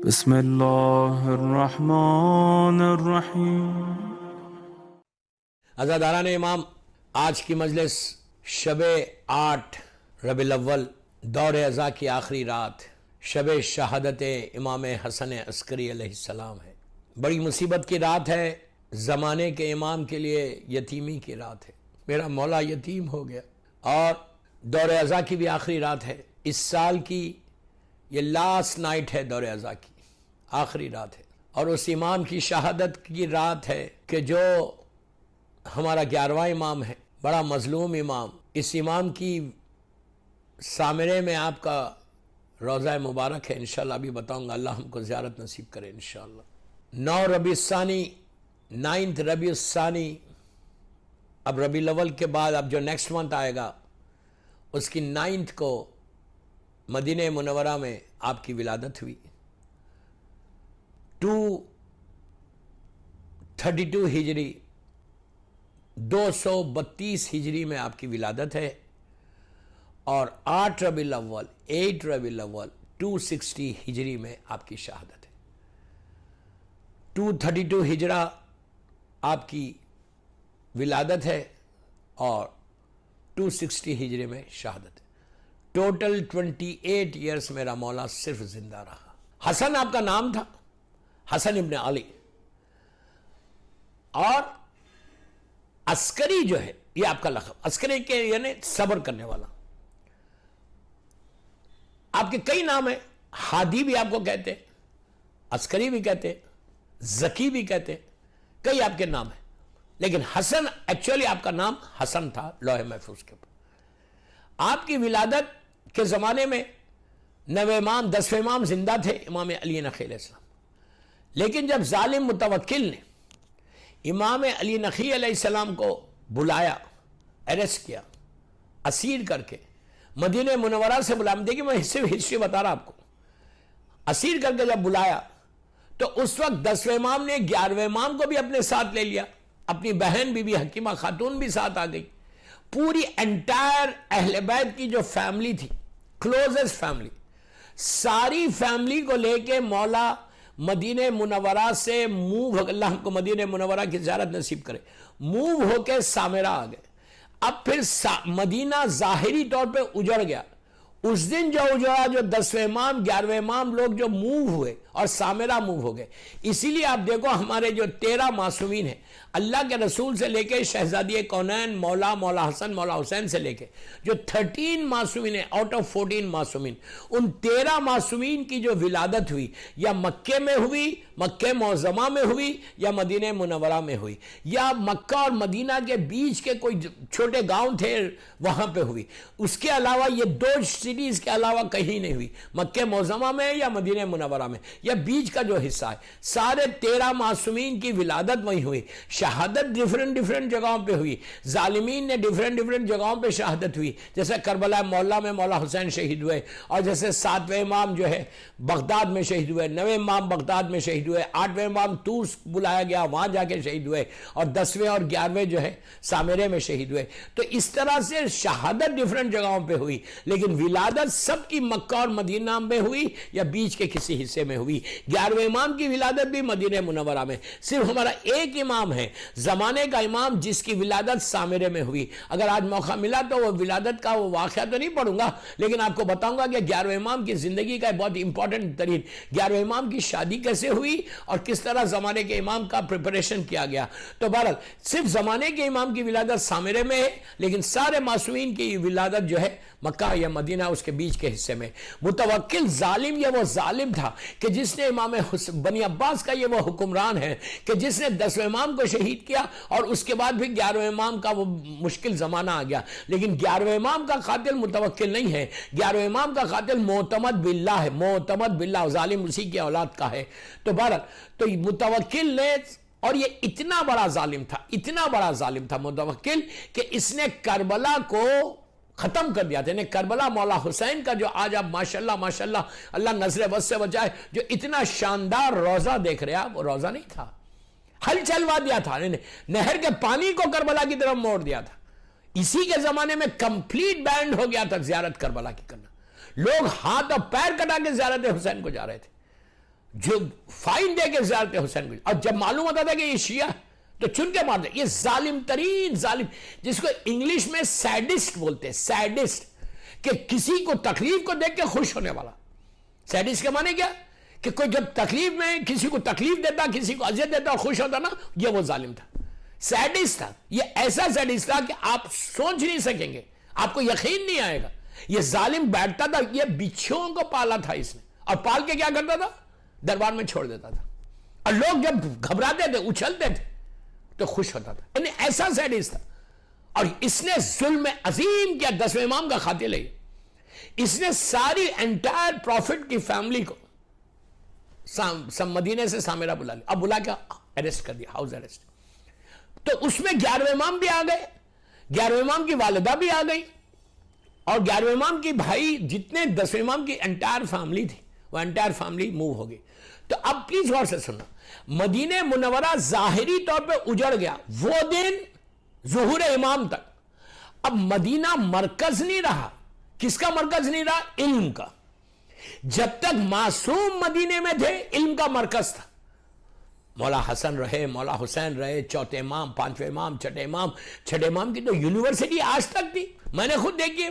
بسم اللہ الرحمن الرحیم۔ عزاداران امام، آج کی مجلس شب 8 ربیع الاول دور ازا کی آخری رات، شب شہادت امام حسن عسکری علیہ السلام ہے۔ بڑی مصیبت کی رات ہے، زمانے کے امام کے لیے یتیمی کی رات ہے۔ میرا مولا یتیم ہو گیا، اور دور ازا کی بھی آخری رات ہے۔ اس سال کی یہ لاسٹ نائٹ ہے، دور ازا کی آخری رات ہے، اور اس امام کی شہادت کی رات ہے کہ جو ہمارا 11واں امام ہے، بڑا مظلوم امام۔ اس امام کی سامرے میں آپ کا روضہ مبارک ہے، انشاءاللہ ابھی بتاؤں گا، اللہ ہم کو زیارت نصیب کرے انشاءاللہ۔ 9 ربیع الثانی، 9 ربیع الثانی، اب ربیع الاول کے بعد اب جو نیکسٹ منتھ آئے گا اس کی 9 کو مدینہ منورہ میں آپ کی ولادت ہوئی۔ 232 ہجری، 232 ہجری میں آپ کی ولادت ہے، اور 8 ربیع الاول 8 ربیع الاول 260 ہجری میں آپ کی شہادت ہے۔ 232 ہجرہ آپ کی ولادت ہے، اور 260 ہجری میں شہادت ہے۔ ٹوٹل 28 ایئرس میرا مولا صرف زندہ رہا۔ حسن آپ کا نام تھا، حسن ابن علی، اور عسکری جو ہے یہ آپ کا لقب۔ عسکری کے یعنی صبر کرنے والا۔ آپ کے کئی نام ہیں، ہادی بھی آپ کو کہتے، عسکری بھی کہتے، ذکی بھی کہتے، کئی آپ کے نام ہیں، لیکن حسن ایکچولی آپ کا نام حسن تھا لوح محفوظ کے اوپر۔ آپ کی ولادت کے زمانے میں 9 امام 10 امام زندہ تھے، امام علی نقی علیہ السلام، لیکن جب ظالم متوکل نے امام علی نقی علیہ السلام کو بلایا، اریسٹ کیا، اسیر کر کے مدینہ منورہ سے بلایا، دیکھیں میں صرف ہسٹری بتا رہا آپ کو، اسیر کر کے جب بلایا تو اس وقت 10ویں امام نے 11ویں امام کو بھی اپنے ساتھ لے لیا، اپنی بہن بی بی حکیمہ خاتون بھی ساتھ آ گئی، پوری انٹائر اہل بیت کی جو فیملی تھی، کلوزسٹ فیملی، ساری فیملی کو لے کے مولا مدینہ منورہ سے موو، اللہ ہم کو مدینہ منورہ کی زیارت نصیب کرے، موو ہو کے سامرہ آ گئے۔ اب پھر مدینہ ظاہری طور پہ اجڑ گیا۔ اس دن جو اجڑا، جو 10ویں امام 11ویں امام لوگ جو موو ہوئے اور سامرہ موو ہو گئے، اسی لیے آپ دیکھو ہمارے جو 13 معصومین ہیں، اللہ کے رسول سے لے کے شہزادی کونین مولا حسن مولا حسین سے لے کے جو 13 معصومین ہیں آؤٹ آف 14 معصومین، ان 13 معصومین کی جو ولادت ہوئی یا مکے میں ہوئی، مکہ معظمہ میں ہوئی، یا مدینہ منورہ میں ہوئی، یا مکہ اور مدینہ کے بیچ کے کوئی چھوٹے گاؤں تھے وہاں پہ ہوئی۔ اس کے علاوہ یہ 2 سٹیز کے علاوہ کہیں نہیں ہوئی، مکہ معظمہ میں یا مدینہ منورہ میں، یا بیچ کا جو حصہ ہے، سارے 13 معصومین کی ولادت وہیں ہوئی۔ شہادت ڈیفرنٹ جگہوں پہ ہوئی، ظالمین نے ڈیفرنٹ جگہوں پہ شہادت ہوئی، جیسے کربلا مولا میں مولا حسین شہید ہوئے، اور جیسے 7ویں امام جو ہے بغداد میں شہید ہوئے، 9ویں امام بغداد میں شہید ہوئے، 8ویں امام طوس بلایا گیا وہاں جا کے شہید ہوئے، اور 10ویں اور 11ویں جو ہے سامرے میں شہید ہوئے۔ تو اس طرح سے شہادت ڈیفرنٹ جگہوں پہ ہوئی، لیکن ولادت سب کی مکہ اور مدینہ میں ہوئی یا بیچ کے کسی حصے میں ہوئی۔ 11ویں امام کی ولادت بھی مدینہ منورہ میں۔ صرف ہمارا ایک امام ہے زمانے کا امام جس کی ولادت سامرے میں ہوئی۔ اگر آج موقع ملا تو وہ ولادت کا وہ واقعہ تو نہیں پڑھوں گا، لیکن آپ کو بتاؤں گا کہ 11ویں امام کی زندگی کا بہت امپورٹنٹ ترین 11ویں امام کی شادی کیسے ہوئی اور کس طرح زمانے کے امام کا پریپریشن کیا گیا۔ تو بہرحال صرف زمانے کے امام کی ولادت سامرے میں ہے، لیکن سارے معصومین کی ولادت جو ہے مکہ یا مدینہ اس کے بیچ کے حصے میں۔ متوکل ظالم یہ وہ ظالم تھا کہ جس نے امام بنی عباس کا یہ وہ حکمران ہے کہ جس نے 10ویں امام کو شہید کیا، اور اس کے بعد بھی 11ویں امام کا وہ مشکل زمانہ آ گیا، لیکن 11ویں امام کا قاتل متوکل نہیں ہے، 11ویں امام کا قاتل معتمد باللہ ہے، معتمد باللہ، ظالم اسی کی اولاد کا ہے۔ تو بہرحال تو متوکل نے، اور یہ اتنا بڑا ظالم تھا متوکل کہ اس نے کربلا کو ختم کر دیا تھا، یعنی کربلا مولا حسین کا جو آج آپ ماشاءاللہ اللہ نظر بد سے بچائے، جو اتنا شاندار روضہ دیکھ رہے آپ، وہ روضہ نہیں تھا، حل چلوا دیا تھا، نہر کے پانی کو کربلا کی طرف موڑ دیا تھا۔ اسی کے زمانے میں کمپلیٹ بینڈ ہو گیا تھا زیارت کربلا کی کرنا، لوگ ہاتھ اور پیر کٹا کے زیارت حسین کو جا رہے تھے، جو فائن دے کے زیارت حسین کو، اور جب معلوم ہوتا تھا کہ یہ شیعہ تو چن کے مارتے. یہ ظالم ترین ظالم، جس کو انگلش میں سیڈسٹ بولتے ہیں، سیڈسٹ، کہ کسی کو تکلیف کو دیکھ کے خوش ہونے والا. سیڈسٹ کے معنی کیا؟ کہ کوئی جب تکلیف میں کسی کو تکلیف دیتا، کسی کو اذیت دیتا اور خوش ہوتا نا، یہ وہ ظالم تھا، سیڈسٹ تھا. یہ ایسا سیڈسٹ تھا کہ آپ سوچ نہیں سکیں گے، آپ کو یقین نہیں آئے گا. یہ ظالم بیٹھتا تھا، یہ بچھوؤں کو پالا تھا اس نے، اور پال کے کیا کرتا تھا؟ دربار میں چھوڑ دیتا تھا، اور لوگ جب گھبراتے تھے، اچھلتے تھے تو خوش ہوتا تھا. یعنی ایسا سیڈسٹ تھا. اور اس نے ظلم عظیم کیا، 10ویں امام کا قاتل ہے. اس نے ساری انٹائر پروفٹ کی فیملی کو مدینے سے سامرا بلا لیا، اب بلا کے اریسٹ کر دیا، ہاؤس اریسٹ. تو اس میں 11ویں امام بھی آ گئے، 11ویں امام کی والدہ بھی آ گئی، اور 11ویں امام کی بھائی جتنے 10ویں امام کی انٹائر فیملی تھی، وہ انٹائر فیملی موو ہو گئی. تو اب پلیز غور سے سننا، مدینہ منورہ ظاہری طور پہ اجڑ گیا وہ دن ظہور امام تک. اب مدینہ مرکز نہیں رہا. کس کا مرکز نہیں رہا؟ علم کا. جب تک معصوم مدینے میں تھے، علم کا مرکز تھا. مولا حسن رہے، مولا حسین رہے، چوتھے امام، پانچویں امام، چھٹے امام. چھٹے امام کی تو یونیورسٹی آج تک تھی، میں نے خود دیکھی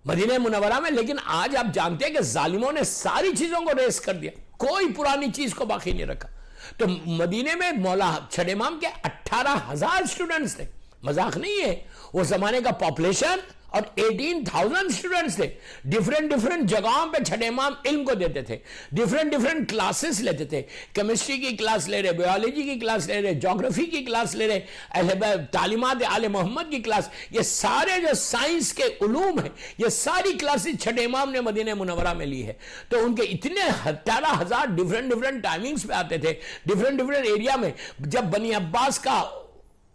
مدینہ منورہ میں. لیکن آج آپ جانتے ہیں کہ ظالموں نے ساری چیزوں کو ریس کر دیا، کوئی پرانی چیز کو باقی نہیں رکھا. تو مدینے میں مولا چھٹے امام کے 18,000 سٹوڈنٹس تھے، مذاق نہیں ہے. وہ زمانے کا پاپولیشن، اور 18,000 سٹوڈنٹس تھے. ڈیفرنٹ جگہوں پہ چھٹے امام علم کو دیتے تھے، ڈیفرنٹ کلاسز لیتے تھے. کیمسٹری کی کلاس لے رہے، بایولوجی کی کلاس لے رہے، جغرافی کی کلاس لے رہے، تعلیمات آل محمد کی کلاس. یہ سارے جو سائنس کے علوم ہیں، یہ ساری کلاسز چھٹے امام نے مدینہ منورہ میں لی ہے. تو ان کے اتنے 18,000 ڈیفرنٹ ٹائمنگز پہ آتے تھے، ڈیفرنٹ ایریا میں. جب بنی عباس کا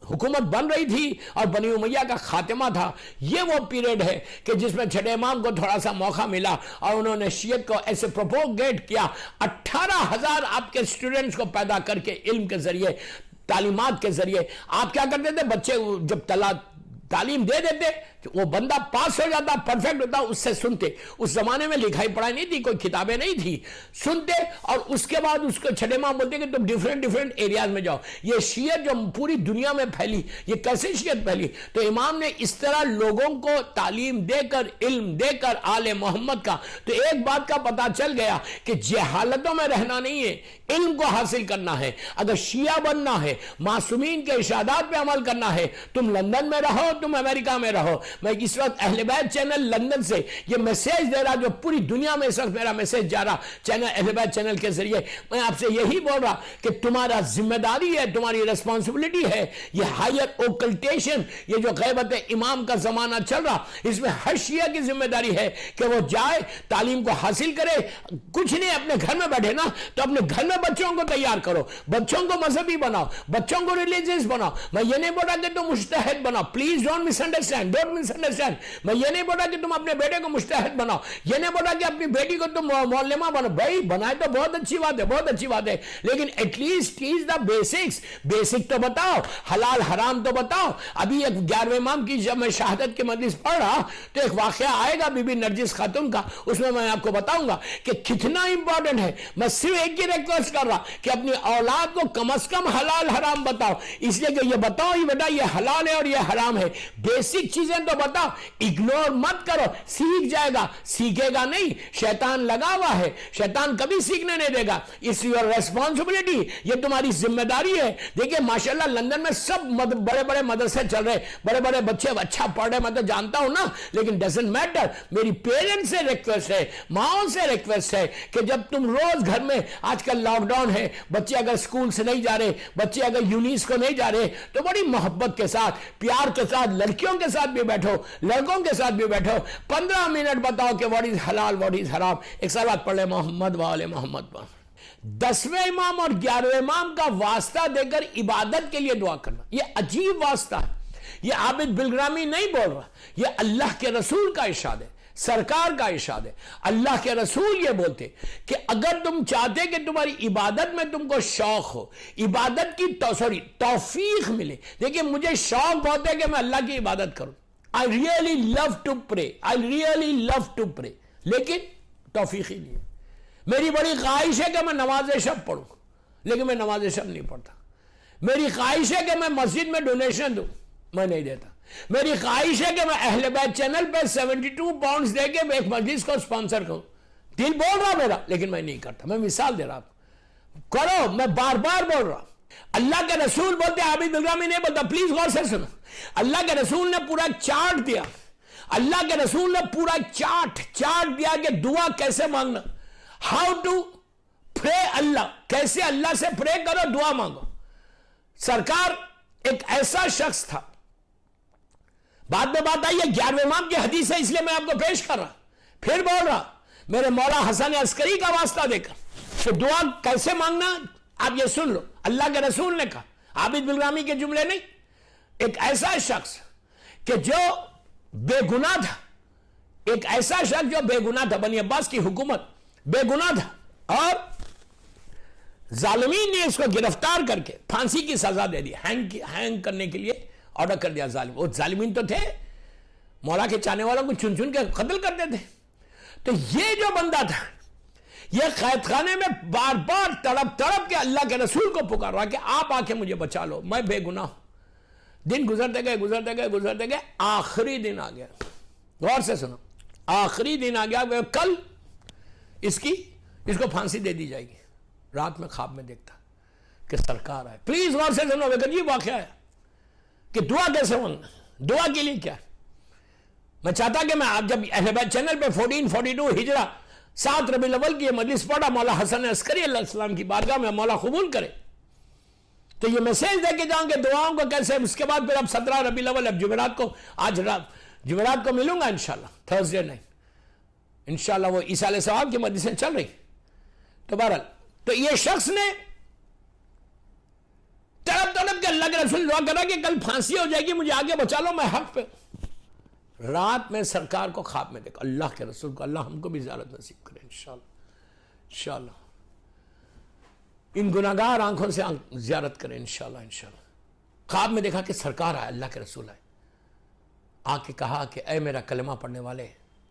حکومت بن رہی تھی اور بنی امیہ کا خاتمہ تھا، یہ وہ پیریڈ ہے کہ جس میں چھٹے امام کو تھوڑا سا موقع ملا اور انہوں نے شیعت کو ایسے پروپوگیٹ کیا. 18,000 آپ کے سٹوڈنٹس کو پیدا کر کے علم کے ذریعے، تعلیمات کے ذریعے. آپ کیا کرتے تھے؟ بچے جب تعلیم دے دیتے، وہ بندہ پاس ہو جاتا، پرفیکٹ ہوتا، اس سے سنتے. اس زمانے میں لکھائی پڑھائی نہیں تھی، کوئی کتابیں نہیں تھی، سنتے. اور اس کے بعد اس کو چھٹے امام بولتے کہ تم ڈیفرنٹ ایریاز میں جاؤ. یہ شیعت جو پوری دنیا میں پھیلی، یہ کیسے شیعت پھیلی؟ تو امام نے اس طرح لوگوں کو تعلیم دے کر، علم دے کر، آل محمد کا. تو ایک بات کا پتا چل گیا کہ جہالتوں میں رہنا نہیں ہے، علم کو حاصل کرنا ہے. اگر شیعہ بننا ہے، معصومین کے ارشادات پہ عمل کرنا ہے، تم لندن میں رہو، تم امریکہ میں رہو. میں اس وقت اہل بیت چینل لندن سے یہ میسیج دے رہا، جو پوری دنیا میں اس وقت میرا میسیج جا رہا چینل اہل بیت چینل کے ذریعے. میں آپ سے یہی بول رہا کہ تمہارا ذمہ داری ہے، تمہاری ریسپانسبلٹی ہے. یہ ہائر اوکلٹیشن، یہ جو غیبت امام کا زمانہ چل رہا، اس میں ہر شیعہ کی ذمہ داری ہے کہ وہ جائے، تعلیم کو حاصل کرے. کچھ نہیں، اپنے گھر میں بیٹھے نا، تو اپنے گھر میں بچوں کو تیار کرو، بچوں کو مذہبی بناؤ، بچوں کو ریلیجیس بناؤ. میں یہ نہیں بولا کہ تم مجتہد بناؤ، پلیز ڈونٹ مس انڈرسٹینڈ. میں یہ نہیں بولا کہ تم اپنے بیٹے کو مجتہد بناؤ، یہ نہیں بولا کہ اپنی بیٹی کو تم معلمہ بناؤ. بھائی بنائے تو بہت اچھی بات ہے، بہت اچھی بات ہے، لیکن at least teach the basics. Basic تو بتاؤ، حلال حرام تو بتاؤ. ابھی 11ویں امام کی جب میں شہادت کی مجلس پڑھ رہا تو ایک واقعہ آئے گا بی بی نرجس خاتون کا، اس میں آپ کو بتاؤں گا کہ کتنا امپورٹنٹ ہے. میں صرف ایک ہی ریکویسٹ کر رہا کہ اپنی اولاد کو کم از کم حلال حرام بتاؤ، اس لیے کہ یہ بتاؤ ہی بیٹا یہ حلال ہے اور یہ حرام ہے. بیسک چیزیں تو بتاؤ، اگنور مت کرو. سیکھ جائے گا، سیکھے گا نہیں. شیطان لگا ہوا ہے، شیطان کبھی سیکھنے نہیں دے گا. اس یور ریسپانسبلٹی، یہ تمہاری ذمہ داری ہے. دیکھیں ماشاءاللہ لندن میں سب بڑے بڑے مدرسے چل رہے، بڑے بڑے بچے اچھا پڑھ رہے، میں تو جانتا ہوں نا، لیکن ڈزنٹ میٹر. میری پیرنٹس سے ریکویسٹ ہے، ماؤں سے ریکویسٹ ہے کہ جب تم روز گھر میں، آج کل لاک ڈاؤن ہے، بچے اگر اسکول سے نہیں جا رہے، بچے اگر یونیس کو نہیں جا رہے، تو بڑی محبت کے ساتھ، پیار کے ساتھ، لڑکیوں کے ساتھ بھی بیٹھو، لڑکوں کے ساتھ بھی بیٹھو. 15 منٹ بتاؤ کہ واٹ از حلال، واٹ از حرام. ایک سلوات پڑھ لے محمد وآل محمد پر. 10ویں امام اور 11ویں امام کا واسطہ دے کر عبادت کے لیے دعا کرنا، یہ عجیب واسطہ ہے. یہ عابد بلگرامی نہیں بول رہا، یہ اللہ کے رسول کا ارشاد ہے، سرکار کا ارشاد ہے. اللہ کے رسول یہ بولتے کہ اگر تم چاہتے کہ تمہاری عبادت میں تم کو شوق ہو، عبادت کی توفیق ملے. دیکھیں مجھے شوق بہت ہے کہ میں اللہ کی عبادت کروں. I really love to pray, I really love to pray, لیکن توفیق ہی نہیں ہے. میری بڑی خواہش ہے کہ میں نماز شب پڑھوں، لیکن میں نماز شب نہیں پڑھتا۔ میری خواہش ہے کہ میں مسجد میں ڈونیشن دوں، میں نہیں دیتا۔ میری خواہش ہے کہ میں اہل بیت چینل پہ 72 پاؤنڈز دے کے ایک مجلس کو سپانسر کروں، دل بول رہا میرا، لیکن میں نہیں کرتا۔ میں مثال دے رہا ہوں، کرو، میں بار بار بول رہا ہوں۔ اللہ کے رسول بولتے، عابد بلغامی نہیں بولتا، پلیز غور سے سنو۔ اللہ کے رسول نے پورا چارٹ دیا، اللہ کے رسول نے پورا چارٹ دیا کہ دعا کیسے مانگنا، ہاؤ ٹو پرے اللہ، کیسے اللہ سے پرے کرو، دعا مانگو۔ سرکار ایک ایسا شخص تھا، بعد میں بات آئی ہے 11ویں امام کی حدیث ہے، اس لیے میں آپ کو پیش کر رہا، پھر بول رہا میرے مولا حسن عسکری کا واسطہ دے کر کہ دعا کیسے مانگنا آپ یہ سن لو۔ اللہ کے رسول نے کہا، عابد بلغامی کے جملے نہیں، ایک ایسا شخص کہ جو بے گناہ تھا، ایک ایسا شخص جو بے گناہ تھا، بنی عباس کی حکومت بے گناہ تھا، اور ظالمین نے اس کو گرفتار کر کے پھانسی کی سزا دے دی، ہینگ کرنے کے لیے آرڈر کر دیا ظالم۔ وہ ظالمین تو تھے، مولا کے چاہنے والوں کو چن چن کے قتل کرتے تھے۔ تو یہ جو بندہ تھا، یہ قید خانے میں بار بار تڑپ کے اللہ کے رسول کو پکار رہا کہ آپ آ کے مجھے بچا لو، میں بے گناہ ہوں۔ دن گزرتے گئے، آخری دن آ گیا۔ غور سے سنو، آخری دن آ گیا، کل اس کو پھانسی دے دی جائے گی۔ رات میں خواب میں دیکھتا کہ سرکار آئے، پلیز غور سے سنو، ایک عجیب واقعہ ہے کہ دعا کیسے مانگنا، دعا کے لیے کیا۔ میں چاہتا کہ میں آپ جب اہل بیت چینل پہ 1442 ہجرہ 7 ربیع الاول کی یہ مجلس پڑھا، مولا حسن عسکری علیہ السلام کی بارگاہ میں، مولا قبول کرے، تو یہ میسیج دے کے جاؤں کہ دعاؤں کو کیسے۔ اس کے بعد پھر اب 17 ربیع الاول، اب جمعرات کو ملوں گا انشاءاللہ، تھرسڈے نائٹ انشاءاللہ، وہ عیسیٰ علیہ السلام کی مجلسیں چل رہی۔ تو بہرحال، تو یہ شخص نے تڑپ کے اللہ کے رسول دعا کرا کہ کل پھانسی ہو جائے گی، مجھے آگے بچا لو، میں حق پہ۔ رات میں سرکار کو خواب میں دیکھا، اللہ کے رسول کو، اللہ ہم کو بھی زیارت نصیب کرے انشاءاللہ، ان گناہگار آنکھوں سے زیارت کرے انشاءاللہ۔ خواب میں دیکھا کہ سرکار آئے، اللہ کے رسول آئے، آ کے کہا کہ اے میرا کلمہ پڑھنے والے،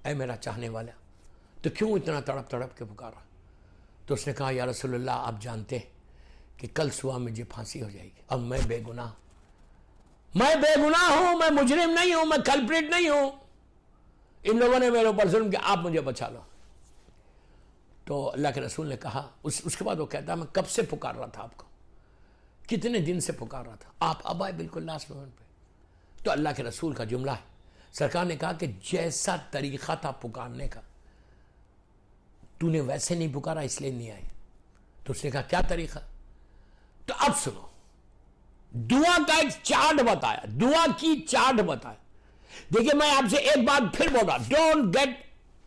اے میرا چاہنے والا، تو کیوں اتنا تڑپ کے پکارا؟ تو اس نے کہا یا رسول اللہ، آپ جانتے ہیں کہ کل صبح مجھے پھانسی ہو جائے گی، اب میں بے گناہ ہوں، میں مجرم نہیں ہوں، میں کلپریٹ نہیں ہوں، ان لوگوں نے میرے اوپر ظلم کیا، آپ مجھے بچا لو۔ تو اللہ کے رسول نے کہا، اس کے بعد وہ کہتا ہے میں کب سے پکار رہا تھا آپ کو، کتنے دن سے پکار رہا تھا، آپ اب آئے بالکل لاسٹ مومنٹ پہ۔ تو اللہ کے رسول کا جملہ ہے، سرکار نے کہا کہ جیسا طریقہ تھا پکارنے کا، تو نے ویسے نہیں پکارا اس لیے نہیں آئے۔ تو اس نے کہا کیا طریقہ؟ تو اب سنو، دعا کا ایک چارٹ بتایا، دعا کی چارٹ بتایا۔ دیکھیں میں آپ سے ایک بات پھر بول رہا، ڈونٹ گیٹ،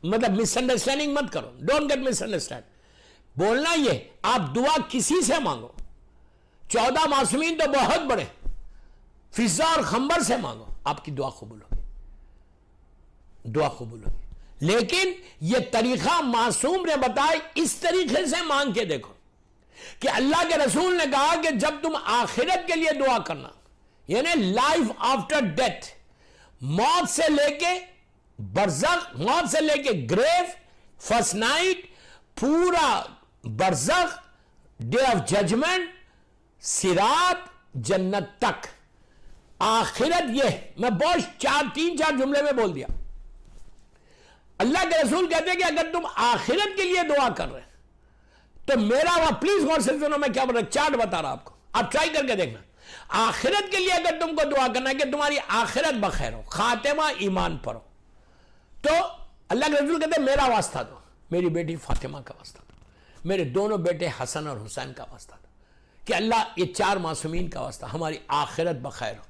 مطلب مس انڈرسٹینڈنگ مت کرو، ڈونٹ گیٹ مس انڈرسٹینڈ۔ بولنا یہ، آپ دعا کسی سے مانگو، 14 معصومین تو بہت بڑے، فضا اور خنبر سے مانگو، آپ کی دعا قبول ہوگی، دعا قبول ہوگی۔ لیکن یہ طریقہ معصوم نے بتایا، اس طریقے سے مانگ کے دیکھو کہ اللہ کے رسول نے کہا کہ جب تم آخرت کے لیے دعا کرنا، یعنی لائف آفٹر ڈیتھ، موت سے لے کے برزخ، موت سے لے کے گریو، فرسٹ نائٹ، پورا برزخ، ڈے آف ججمنٹ، صراط، جنت تک، آخرت یہ، میں بہت 3-4 جملے میں بول دیا۔ اللہ کے رسول کہتے ہیں کہ اگر تم آخرت کے لیے دعا کر رہے ہیں تو میرا وہاں، پلیز غور سے سنو، میں کیا بول رہا ہوں، چارٹ بتا رہا آپ کو، آپ ٹرائی کر کے دیکھنا۔ آخرت کے لیے اگر تم کو دعا کرنا ہے کہ تمہاری آخرت بخیر ہو، خاتمہ ایمان پر ہو، تو اللہ کے رسول کہتے ہیں میرا واسطہ دو، میری بیٹی فاطمہ کا واسطہ دو، میرے دونوں بیٹے حسن اور حسین کا واسطہ دو، کہ اللہ یہ 4 معصومین کا واسطہ، ہماری آخرت بخیر ہو،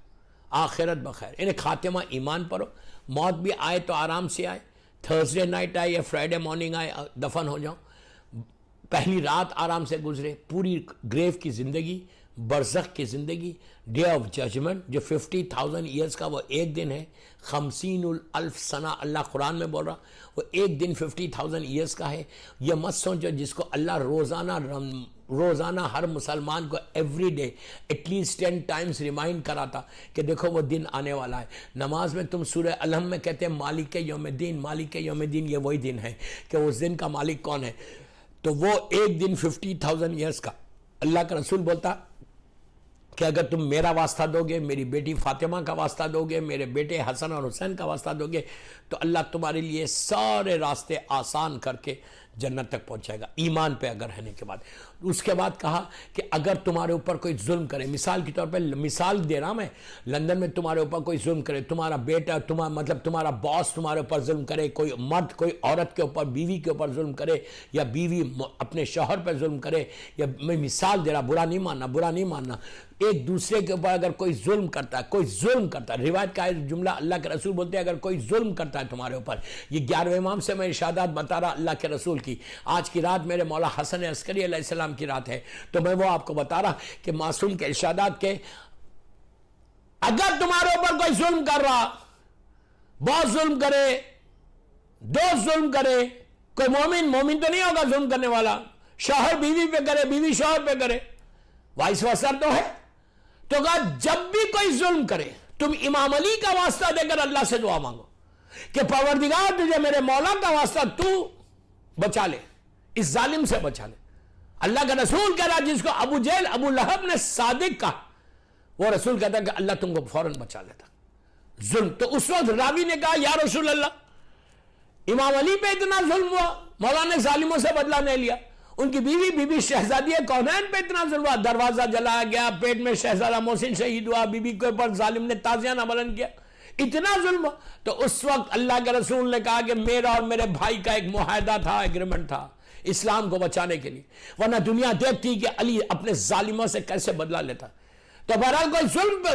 آخرت بخیر، انہیں خاتمہ ایمان پر ہو، موت بھی آئے تو آرام سے آئے، تھرسڈے نائٹ آئے یا فرائیڈے مارننگ آئے دفن ہو جاؤں، پہلی رات آرام سے گزرے، پوری گریو کی زندگی، برزخ کی زندگی، ڈے آف ججمنٹ جو 50,000 ایئرز کا وہ ایک دن ہے، 50,000 سنہ اللہ قرآن میں بول رہا، وہ ایک دن 50,000 ایئرز کا ہے۔ یہ مت سوچو جس کو اللہ روزانہ ہر مسلمان کو every day at least 10 times remind کراتا کہ دیکھو وہ دن آنے والا ہے۔ نماز میں تم سورہ الحم میں کہتے ہیں مالک یوم الدین، مالک یوم الدین، یہ وہی دن ہے کہ اس دن کا مالک کون ہے۔ تو وہ ایک دن 50,000 ایئرس کا اللہ کا رسول بولتا کہ اگر تم میرا واسطہ دو گے، میری بیٹی فاطمہ کا واسطہ دو گے، میرے بیٹے حسن اور حسین کا واسطہ دو گے، تو اللہ تمہارے لیے سارے راستے آسان کر کے جنت تک پہنچائے گا، ایمان پہ اگر رہنے کے بعد۔ اس کے بعد کہا کہ اگر تمہارے اوپر کوئی ظلم کرے، مثال کے طور پہ مثال دے رہا میں، لندن میں تمہارے اوپر کوئی ظلم کرے، تمہارا بیٹا تمہارا باس تمہارے اوپر ظلم کرے، کوئی مرد کوئی عورت کے اوپر، بیوی کے اوپر ظلم کرے، یا بیوی اپنے شوہر پہ ظلم کرے، یا میں مثال دے رہا، برا نہیں ماننا، ایک دوسرے کے اوپر اگر کوئی ظلم کرتا ہے، روایت کا جملہ اللہ کے رسول بولتے ہیں اگر کوئی ظلم کرتا ہے تمہارے اوپر، یہ 11ویں امام سے میں ارشادات بتا رہا اللہ کے رسول کی، آج کی رات میرے مولا حسن عسکری علیہ السلام کی رات ہے، تو میں وہ آپ کو بتا رہا کہ معصوم کے ارشادات کے، اگر تمہارے اوپر کوئی ظلم کر رہا، بہت ظلم کرے، دوست ظلم کرے، کوئی مومن تو نہیں ہوگا ظلم کرنے والا، شوہر بیوی پہ کرے، بیوی شوہر پہ کرے، وائس ورسا تو ہے، تو کہا جب بھی کوئی ظلم کرے تم امام علی کا واسطہ دے کر اللہ سے دعا مانگو کہ پروردگار تجھے میرے مولا کا واسطہ تو بچا لے، اس ظالم سے بچا لے۔ اللہ کا رسول کہہ رہا جس کو ابو جہل ابو لہب نے صادق کہا، وہ رسول کہتا کہ اللہ تم کو فوراً بچا لیتا ظلم۔ تو اس وقت راوی نے کہا یا رسول اللہ امام علی پہ اتنا ظلم ہوا، مولا نے ظالموں سے بدلہ نہیں لیا، ان کی بی بی شہزادی کونین پہ اتنا ظلم ہوا، دروازہ جلایا گیا، پیٹ میں شہزادہ محسن شہید ہوا، بی کے اوپر ظالم نے تازیانہ بلند کیا، اتنا ظلم ہوا۔ تو اس وقت اللہ کے رسول نے کہا کہ میرا اور میرے بھائی کا ایک معاہدہ تھا، ایگریمنٹ تھا اسلام کو بچانے کے لیے، ورنہ دنیا دیکھتی کہ علی اپنے ظالموں سے کیسے بدلہ لیتا۔ تو بہرحال کوئی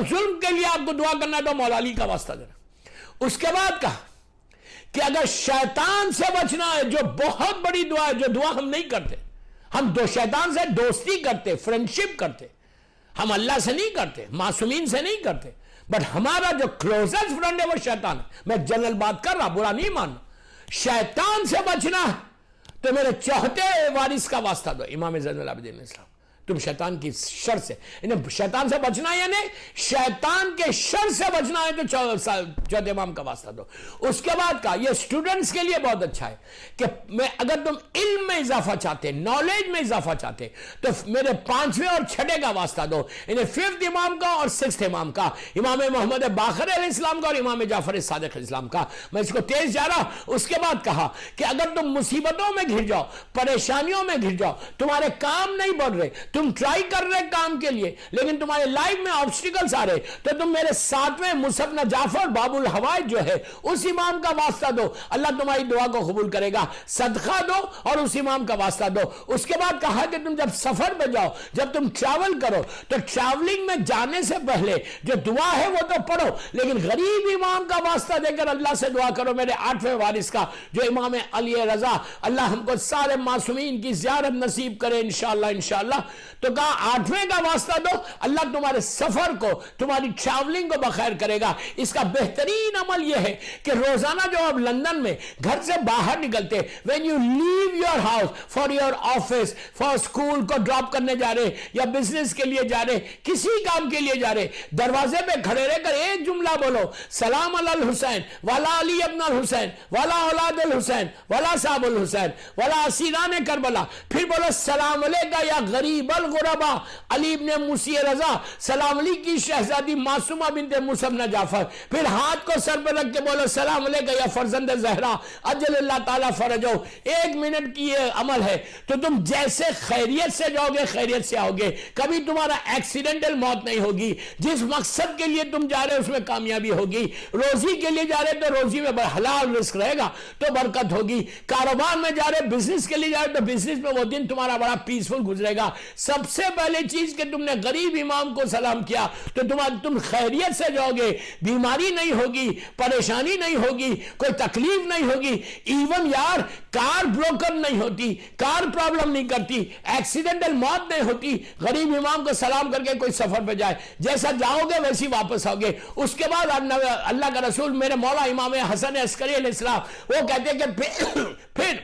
ظلم کے لیے آپ کو دعا کرنا ہے تو مولا علی کا واسطہ دینا۔ اس کے بعد کہا کہ اگر شیطان سے بچنا ہے، جو بہت بڑی دعا ہے، جو دعا ہم نہیں کرتے، ہم شیطان سے دوستی کرتے، فرینڈشپ کرتے، ہم اللہ سے نہیں کرتے، معصومین سے نہیں کرتے، بٹ ہمارا جو کلوزسٹ فرینڈ ہے وہ شیطان ہے۔ میں جنرل بات کر رہا، برا نہیں ماننا۔ شیطان سے بچنا ہے تو میرے چوتھے وارث کا واسطہ دو، امام زین العابدین اسلام۔ تم شیطان کی شر سے، شیطان سے بچنا ہے، یعنی شیطان کے شر سے بچنا ہے تو چوتھے امام کا واسطہ دو۔ اس کے بعد کہا یہ سٹوڈنٹس کے لیے بہت اچھا ہے کہ اگر تم علم میں اضافہ چاہتے، نالج میں اضافہ چاہتے، تو میرے 5ویں اور 6ٹھے کا واسطہ دو، یعنی 5th امام کا اور 6th امام کا، امام محمد باقر علیہ السلام کا اور امام جعفر صادق علیہ السلام کا۔ میں اس کو تیز جا رہا۔ اس کے بعد کہا کہ اگر تم مصیبتوں میں گھر جاؤ، پریشانیوں میں گھر جاؤ، تمہارے کام نہیں بڑھ رہے، تم ٹرائی کر رہے کام کے لیے لیکن تمہارے لائف میں آبسٹیکلز آ رہے، تو تم میرے 7ویں مصعب بن جعفر باب الحوائج جو ہے اس امام کا واسطہ دو، اللہ تمہاری دعا کو قبول کرے گا۔ صدقہ دو اور اس امام کا واسطہ دو۔ اس کے بعد کہا کہ تم جب سفر پہ جاؤ، جب تم ٹریول کرو، تو ٹریولنگ میں جانے سے پہلے جو دعا ہے وہ تو پڑھو، لیکن غریب امام کا واسطہ دے کر اللہ سے دعا کرو، میرے 8ویں وارث کا جو امام علی رضا، اللہ ہم کو سارے معصومین کی زیارت نصیب کرے انشاءاللہ۔ تو کہا 8ویں کا واسطہ دو، اللہ تمہارے سفر کو، تمہاری ٹریولنگ کو بخیر کرے گا۔ اس کا بہترین عمل یہ ہے کہ روزانہ جو آپ لندن میں گھر سے باہر نکلتے، when you leave your house for your office, for school کو ڈراپ کرنے جا رہے یا بزنس کے لیے جا رہے، کسی کام کے لیے جا رہے، دروازے پہ کھڑے رہ کر ایک جملہ بولو، سلام علی الحسین والا علی ابن الحسین والا اولاد الحسین والا صاحب الحسین والا اسیران کربلا، پھر بولو سلام علیکہ یا غریب الغربا علی ابن موسی رضا، سلام علی کی شہزادی معصومہ بنت مصعب بن جعفر، پھر ہاتھ کو سر پہ رکھ کے بولو سلام علیکہ یا فرزند زہرا اجل اللہ تعالیٰ فرجو۔ 1 منٹ کی یہ عمل ہے تو تم جیسے خیریت سے جاؤ گے خیریت سے آؤ گے، کبھی تمہارا ایکسیڈنٹل موت نہیں ہوگی، جس مقصد کے لیے تم جا رہے اس میں کامیابی ہوگی، روزی کے لیے جا رہے تو روزی میں حلال رزق رہے گا تو برکت ہوگی، کاروبار میں جا رہے، بزنس کے لیے جا رہے تو بزنس میں وہ دن تمہارا بڑا پیسفل گزرے گا۔ سب سے پہلے چیز کہ تم نے غریب امام کو سلام کیا تو تم خیریت سے جاؤ گے، بیماری نہیں ہوگی، پریشانی نہیں ہوگی، کوئی تکلیف نہیں ہوگی، ایون یار کار بروکن نہیں ہوتی، کار پرابلم نہیں کرتی، ایکسیڈنٹل موت نہیں ہوتی۔ غریب امام کو سلام کر کے کوئی سفر پہ جائے، جیسا جاؤ گے ویسی واپس آؤ گے۔ اس کے بعد اللہ کا رسول میرے مولا امام حسن عسکری علیہ السلام وہ کہتے ہیں کہ پھر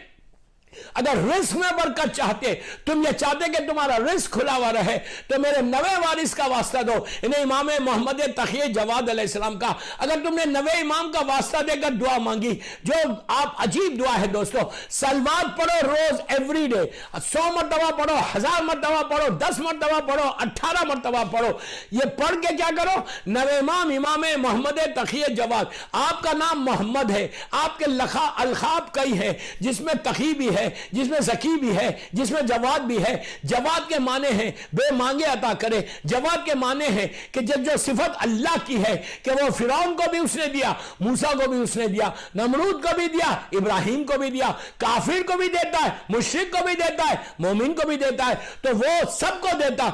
اگر رزق میں برکت چاہتے, تم یہ چاہتے کہ تمہارا رزق کھلا ہوا رہے, تو میرے نوے وارث کا واسطہ دو, انہیں امام محمد تقی جواد علیہ السلام کا. اگر تم نے نوے امام کا واسطہ دے کر دعا مانگی, جو آپ عجیب دعا ہے دوستو, سلوات پڑھو روز ایوری ڈے, 100 مرتبہ پڑھو, 1000 مرتبہ پڑھو, 10 مرتبہ پڑھو, 18 مرتبہ پڑھو. یہ پڑھ کے کیا کرو, نوے امام امام محمد تقی جواد, آپ کا نام محمد ہے, آپ کے الخاب کئی ہے, جس میں تقی بھی ہے, جس میں زکی بھی ہے, جس میں جواد بھی ہے. جواد کے معنی ہیں بے مانگے عطا کرے. جواد کے معنی ہے کہ جو صفت اللہ کی ہے کہ وہ فرعون کو بھی اس نے دیا, موسیٰ کو بھی اس نے دیا, نمرود کو بھی دیا, ابراہیم کو بھی دیا, کافر کو بھی دیتا ہے, مشرک کو بھی دیتا ہے, مومن کو بھی دیتا ہے, تو وہ سب کو دیتا.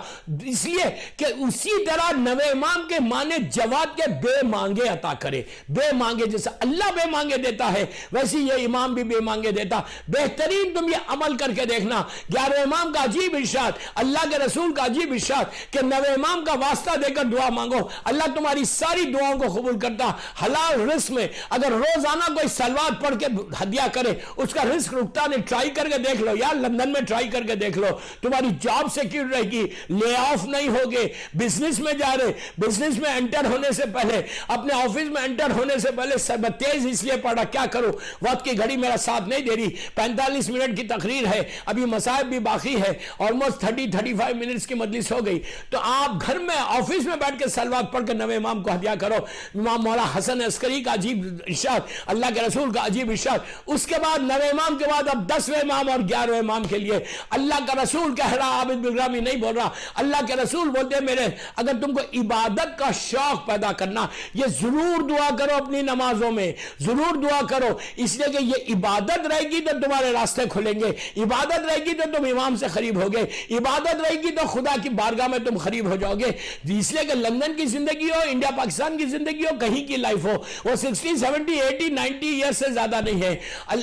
اس لیے کہ اسی طرح نوے امام کے معنی جواد کے بے مانگے عطا کرے. بے مانگے, جیسا اللہ بے مانگے دیتا ہے ویسی یہ امام بھی بے مانگے دیتا. بہترین تم یہ عمل کر کے دیکھنا. 11 امام کا عجیب ارشاد, اللہ کے رسول کا عجیب ارشاد کہ نوے امام کا واسطہ دے کر دعا مانگو, اللہ تمہاری ساری دعاؤں کو قبول کرتا. حلال رزق میں اگر روزانہ کوئی سلوات پڑھ کے ہدیہ کرے, اس کا رزق رکتا نہیں. ٹرائی کر کے دیکھ لو یار, لندن میں ٹرائی کر کے دیکھ لو, تمہاری جاب سیکیور رہے گی, لے آف نہیں ہوگے. بزنس میں جا رہے, بزنس میں انٹر ہونے سے پہلے, اپنے آفس میں انٹر ہونے سے پہلے سب تیز اس لیے پڑھا, کیا کروں وقت کی گھڑی میرا ساتھ نہیں دے رہی, 45 منٹ کی تقریر ہے, ابھی مصائب بھی باقی ہے, آلموسٹ 30-35 منٹس کی مجلس ہو گئی, تو آپ گھر میں آفس میں بیٹھ کے سلوات پڑھ کے نوے امام کو ہدیہ کرو. امام مولا حسن عسکری کا عجیب ارشاد, اللہ کے رسول کا عجیب ارشاد. اس کے بعد نوے امام کے بعد اب 10ویں امام اور 11ویں امام کے لیے اللہ کا رسول کہہ رہا, عابد بلرامی نہیں بول رہا, اللہ کے رسول بولتے ہیں میرے اگر تم کو عبادت کا شوق پیدا کرنا, یہ ضرور دعا کرو اپنی نمازوں میں, ضرور دعا کرو, اس لیے کہ یہ عبادت رہے گی تو تمہارے راستے کھلیں گے, عبادت رہے گی تو تم امام سے قریب ہوگے, عبادت رہے گی تو خدا کی بارگاہ میں تم قریب ہو جاؤ گے. اس لیے کہ لندن کی زندگی ہو, انڈیا پاکستان کی زندگی ہو, کہیں کی لائف ہو, وہ 60 70 80 90 ایئر سے زیادہ نہیں ہے.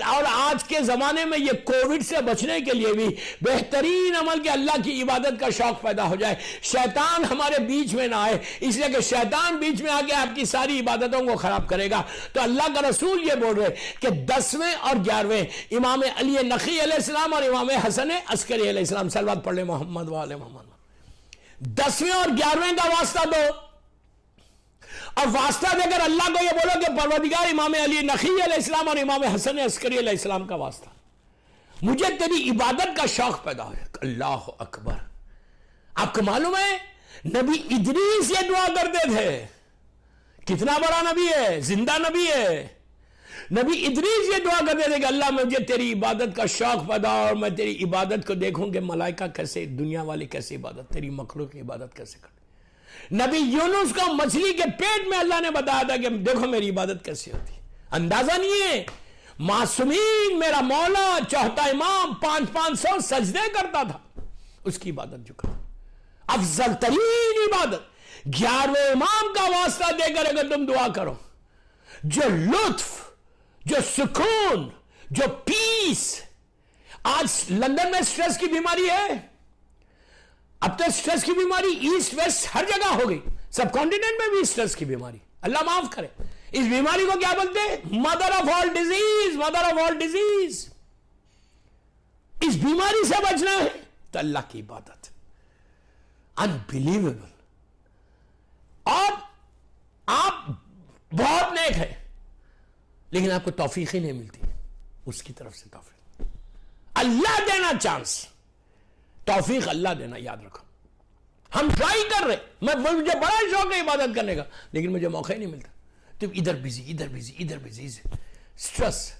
اور آج کے زمانے میں یہ کووڈ سے بچنے کے لیے بھی بہترین عمل کہ اللہ کی عبادت کا شوق پیدا ہو جائے, شیطان ہمارے بیچ میں نہ آئے, اس لیے کہ شیطان بیچ میں آ کے آپ کی ساری عبادتوں کو خراب کرے گا. تو اللہ کا رسول یہ بول رہے کہ 10ویں اور 11ویں امام علی نقی علیہ السلام اور امام حسن عسکری علیہ السلام, صلوات پڑھ لیں محمد و آل محمد. 10ویں اور 11ویں کا واسطہ دو, اور واسطہ دے کر اللہ کو یہ بولو کہ پروردگار امام علی نقی علیہ السلام اور امام حسن عسکری علیہ السلام کا واسطہ, مجھے تیری عبادت کا شوق پیدا ہو. اللہ اکبر. آپ کو معلوم ہے نبی ادریس یہ دعا کرتے تھے, کتنا بڑا نبی ہے, زندہ نبی ہے. نبی ادریس یہ دعا کرتے تھے کہ اللہ مجھے تیری عبادت کا شوق پیدا ہو, اور میں تیری عبادت کو دیکھوں کہ ملائکہ کیسے, دنیا والے کیسے عبادت, تیری مخلوق کی عبادت کیسے کرتے. نبی یونس کو مچھلی کے پیٹ میں اللہ نے بتایا تھا کہ دیکھو میری عبادت کیسے ہوتی. اندازہ نہیں ہے, معصومین میرا مولا چوتھا امام 500 سجدے کرتا تھا, اس کی عبادت جو کرتا, افضل ترین عبادت. 11ویں امام کا واسطہ دے کر اگر تم دعا کرو, جو لطف, جو سکون, جو پیس. آج لندن میں سٹریس کی بیماری ہے, اب تو سٹریس کی بیماری ایسٹ ویسٹ ہر جگہ ہو گئی, سب کانٹیننٹ میں بھی سٹریس کی بیماری, اللہ معاف کرے. اس بیماری کو کیا بولتے ہیں, mother of all disease, mother of all disease. اس بیماری سے بچنا ہے تو اللہ کی عبادت, انبیلیویبل. اور آپ بہت نیک ہیں لیکن آپ کو توفیق ہی نہیں ملتی, اس کی طرف سے توفیق اللہ دینا, چانس توفیق اللہ دینا, یاد رکھو. ہم ٹرائی کر رہے, مجھے بڑا شوق ہے عبادت کرنے کا لیکن مجھے موقع ہی نہیں ملتا. تو ادھر بزی, ادھر بزی, ادھر بزی, سٹریس.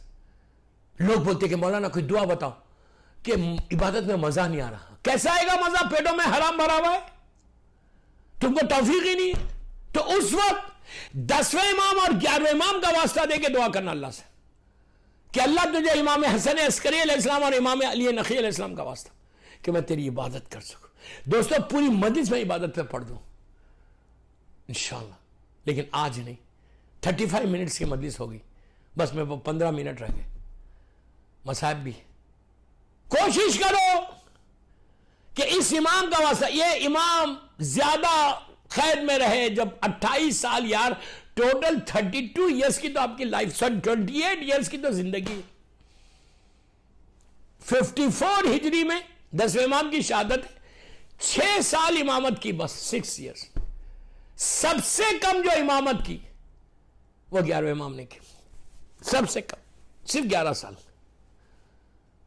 لوگ بولتے کہ مولانا کوئی دعا بتاؤ کہ عبادت میں مزہ نہیں آ رہا. کیسا آئے گا مزہ, پیٹوں میں حرام بھرا ہوا ہے, تم کو توفیق ہی نہیں ہے. تو اس وقت 10ویں امام اور 11ویں امام کا واسطہ دے کے دعا کرنا اللہ سے کہ اللہ تجھے امام حسن عسکری علیہ السلام اور امام علی نقی علیہ السلام کا واسطہ کہ میں تیری عبادت کر سکوں. دوستو پوری مجلس میں عبادت پہ پڑھ دوں انشاءاللہ, لیکن آج نہیں. 35 منٹس کی مجلس ہوگی, بس میں 15 منٹ رہ گئے, مصائب بھی. کوشش کرو کہ اس امام کا واسطہ, یہ امام زیادہ قید میں رہے, جب 28 سال, یار ٹوٹل 32 ایئرس کی تو آپ کی لائف, 28 ایئرس کی تو زندگی. 54 ہجری میں 10ویں امام کی شہادت ہے. 6 سال امامت کی بس, 6 ایئرس. سب سے کم جو امامت کی وہ 11ویں امام نے کی, سب سے کم صرف 11 سال.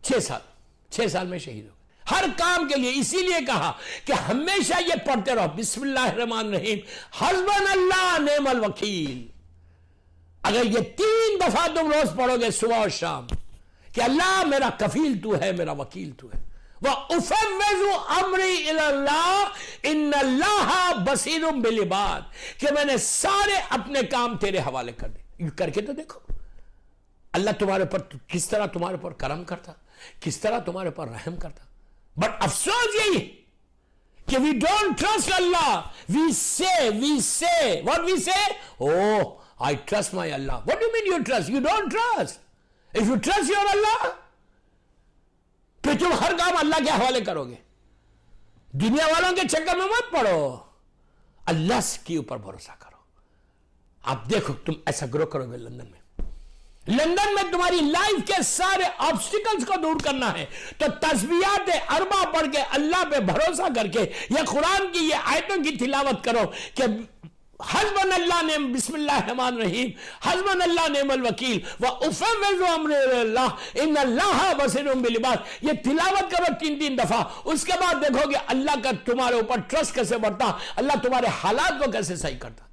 6 سال میں شہید ہو گئے ہر کام کے لیے. اسی لیے کہا کہ ہمیشہ یہ پڑھتے رہو, بسم اللہ الرحمن الرحیم, حسبنا اللہ نعم الوکیل. اگر یہ 3 دفعہ تم روز پڑھو گے صبح اور شام کہ اللہ میرا کفیل تو ہے, میرا وکیل تو ہے, وَأُفَوِّضُ أَمْرِي إِلَى اللَّهِ إِنَّ اللَّهَ بَصِيرٌ بِالْعِبَادِ, کہ میں نے سارے اپنے کام تیرے حوالے کر دے. کر کے تو دیکھو اللہ تمہارے پر کس طرح تمہارے پر کرم کرتا, کس طرح تمہارے پر رحم کرتا. بٹ افسوس یہی کہ we don't trust Allah. We say what we say? Oh, I trust my Allah. What do you mean you trust? You don't trust. If you trust your Allah, پھر تم ہر کام اللہ کے حوالے کرو گے. دنیا والوں کے چکر میں مت پڑو, اللہ کے اوپر بھروسہ کرو. آپ دیکھو تم ایسا گرو کرو گے لندن میں تمہاری لائف کے سارے آبسٹیکلز کو دور کرنا ہے تو تسبیحات 4 پڑھ کے اللہ پہ بھروسہ کر کے یہ قرآن کی یہ آیتوں کی تلاوت کرو کہ حسبنا اللہ نعم, بسم اللہ الرحمن الرحیم, حسبنا اللہ نعم الوکیل, وَأُفَوِّضُ أَمْرِي إِلَى اللَّهِ إِنَّ اللَّهَ بَصِيرٌ بِالْعِبَادِ. یہ تلاوت کرو 3 دفعہ. اس کے بعد دیکھو گے اللہ کا تمہارے اوپر ٹرسٹ کیسے بڑھتا, اللہ تمہارے حالات کو کیسے صحیح کرتا.